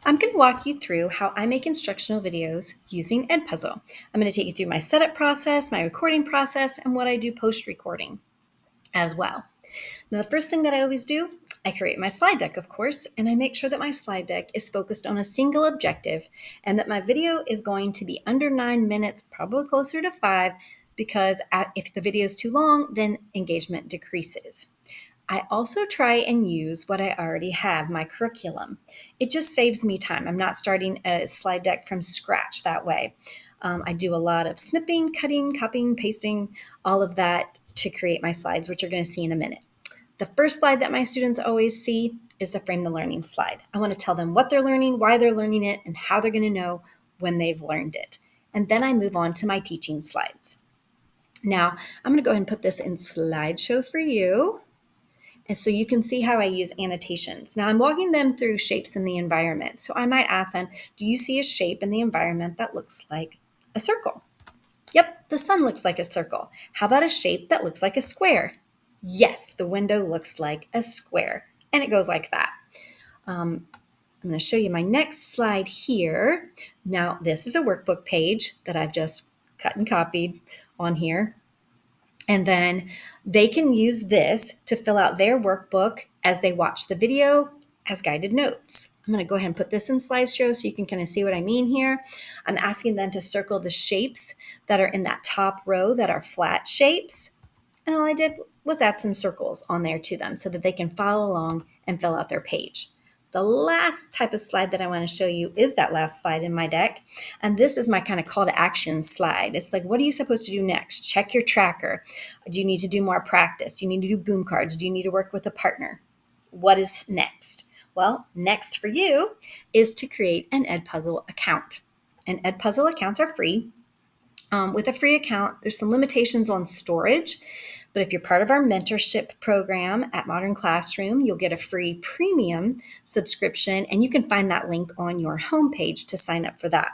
I'm going to walk you through how I make instructional videos using edpuzzle. I'm going to take you through my setup process, my recording process, and what I do post-recording as well. Now, the first thing that I always do, I create my slide deck, of course, and I make sure that my slide deck is focused on a single objective and that my video is going to be under 9 minutes, probably closer to 5, because if the video is too long, then engagement decreases. I also try and use what I already have, my curriculum. It just saves me time. I'm not starting a slide deck from scratch that way. I do a lot of snipping, cutting, copying, pasting, all of that to create my slides, which you're going to see in a minute. The first slide that my students always see is the Frame the Learning slide. I want to tell them what they're learning, why they're learning it, and how they're going to know when they've learned it. And then I move on to my teaching slides. Now, I'm going to go ahead and put this in slideshow for you. And so you can see how I use annotations. Now I'm walking them through shapes in the environment. So I might ask them, do you see a shape in the environment that looks like a circle? Yep, the sun looks like a circle. How about a shape that looks like a square? Yes, the window looks like a square. And it goes like that. I'm going to show you my next slide here. Now this is a workbook page that I've just cut and copied on here. And then they can use this to fill out their workbook as they watch the video as guided notes. I'm going to go ahead and put this in slideshow so you can kind of see what I mean here. I'm asking them to circle the shapes that are in that top row that are flat shapes. And all I did was add some circles on there to them so that they can follow along and fill out their page. The last type of slide that I want to show you is that last slide in my deck. And this is my kind of call to action slide. It's like, what are you supposed to do next? Check your tracker. Do you need to do more practice? Do you need to do boom cards? Do you need to work with a partner? What is next? Well, next for you is to create an edpuzzle account. And edpuzzle accounts are free. With a free account, there's some limitations on storage. But if you're part of our mentorship program at Modern Classroom, you'll get a free premium subscription, and you can find that link on your homepage to sign up for that.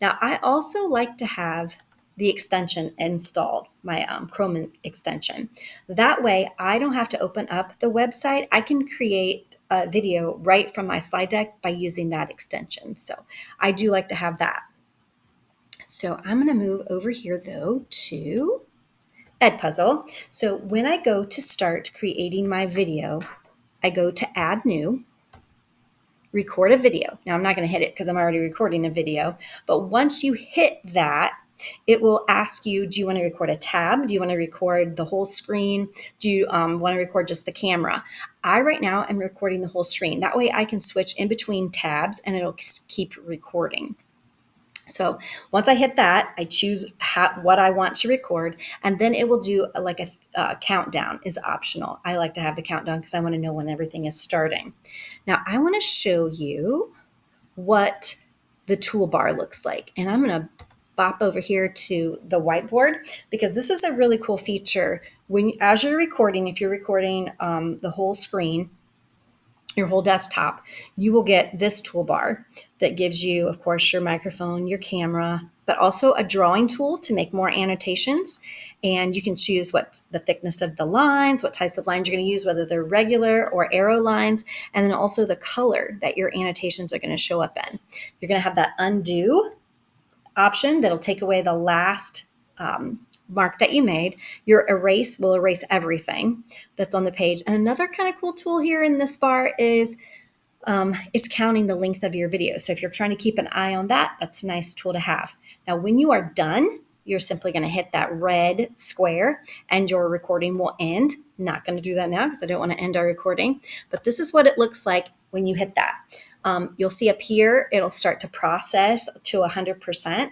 Now, I also like to have the extension installed, my Chrome extension. That way, I don't have to open up the website. I can create a video right from my slide deck by using that extension. So I do like to have that. So I'm going to move over here, though, to edpuzzle. So when I go to start creating my video, I go to add new, record a video. Now I'm not going to hit it because I'm already recording a video, but once you hit that, it will ask you, do you want to record a tab? Do you want to record the whole screen? Do you want to record just the camera? I right now am recording the whole screen. That way I can switch in between tabs and it'll keep recording. So once I hit that, I choose what I want to record, and then it will do like a countdown is optional. I like to have the countdown because I want to know when everything is starting. Now I want to show you what the toolbar looks like. And I'm going to bop over here to the whiteboard because this is a really cool feature. As you're recording, if you're recording the whole screen, your whole desktop, you will get this toolbar that gives you, of course, your microphone, your camera, but also a drawing tool to make more annotations. And you can choose what the thickness of the lines, what types of lines you're going to use, whether they're regular or arrow lines, and then also the color that your annotations are going to show up in. You're going to have that undo option that'll take away the last mark that you made. Your erase will erase everything that's on the page. And another kind of cool tool here in this bar is it's counting the length of your video. So if you're trying to keep an eye on that, that's a nice tool to have. Now, when you are done, you're simply going to hit that red square and your recording will end. I'm not going to do that now because I don't want to end our recording, but this is what it looks like when you hit that. You'll see up here, it'll start to process to 100%.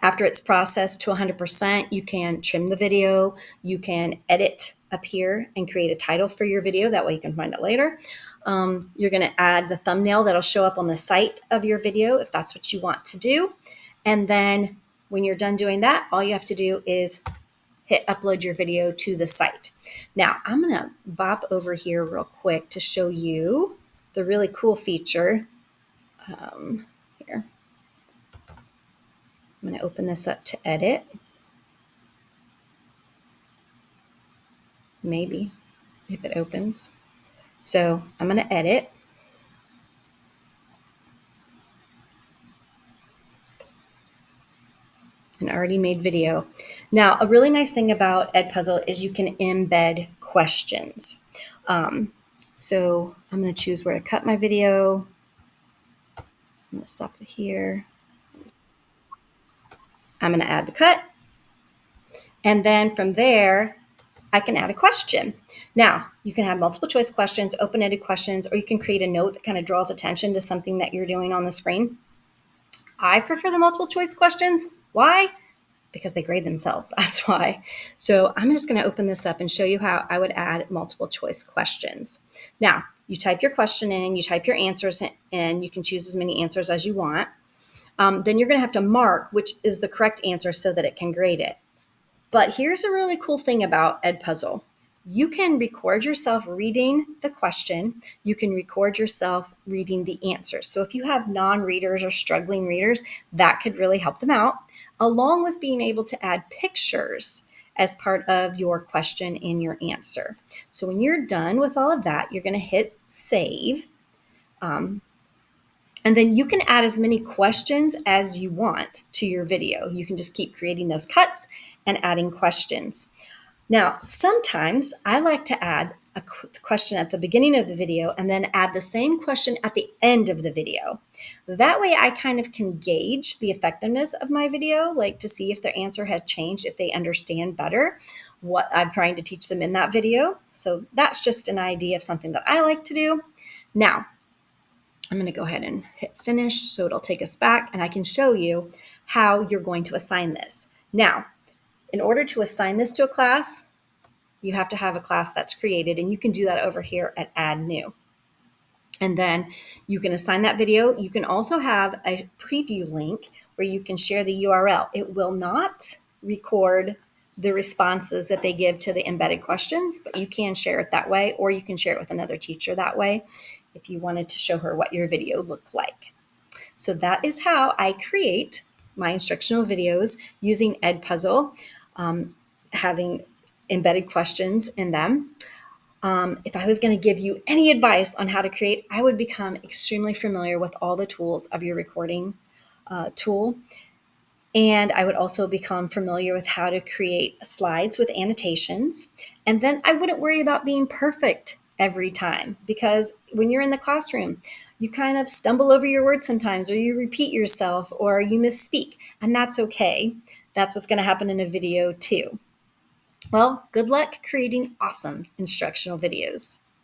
After it's processed to 100%, you can trim the video, you can edit up here and create a title for your video. That way you can find it later. You're going to add the thumbnail that'll show up on the site of your video if that's what you want to do. And then when you're done doing that, all you have to do is hit upload your video to the site. Now, I'm going to bop over here real quick to show you the really cool feature here. I'm going to open this up to edit. Maybe if it opens. So I'm going to edit. an already made video. Now, a really nice thing about edpuzzle is you can embed questions. So I'm going to choose where to cut my video. I'm going to stop it here. I'm going to add the cut. And then from there, I can add a question. Now, you can have multiple choice questions, open-ended questions, or you can create a note that kind of draws attention to something that you're doing on the screen. I prefer the multiple choice questions. Why? Because they grade themselves. That's why. So I'm just going to open this up and show you how I would add multiple choice questions. Now, you type your question in, you type your answers in, you can choose as many answers as you want. Then you're going to have to mark which is the correct answer so that it can grade it. But here's a really cool thing about edpuzzle. You can record yourself reading the question. You can record yourself reading the answers. So if you have non-readers or struggling readers, that could really help them out, along with being able to add pictures as part of your question and your answer. So when you're done with all of that, you're going to hit save. And then you can add as many questions as you want to your video. You can just keep creating those cuts and adding questions. Now, sometimes I like to add a question at the beginning of the video and then add the same question at the end of the video. That way I kind of can gauge the effectiveness of my video, like to see if their answer has changed, if they understand better what I'm trying to teach them in that video. So that's just an idea of something that I like to do. Now, I'm going to go ahead and hit finish so it'll take us back and I can show you how you're going to assign this. Now, in order to assign this to a class, you have to have a class that's created, and you can do that over here at Add New. And then you can assign that video. You can also have a preview link where you can share the URL. It will not record the responses that they give to the embedded questions, but you can share it that way, or you can share it with another teacher that way if you wanted to show her what your video looked like. So that is how I create my instructional videos using edpuzzle, having embedded questions in them. If I was going to give you any advice on how to create, I would become extremely familiar with all the tools of your recording tool. And I would also become familiar with how to create slides with annotations. And then I wouldn't worry about being perfect every time, because when you're in the classroom, you kind of stumble over your words sometimes, or you repeat yourself, or you misspeak, and that's okay. That's what's going to happen in a video too. Well, good luck creating awesome instructional videos.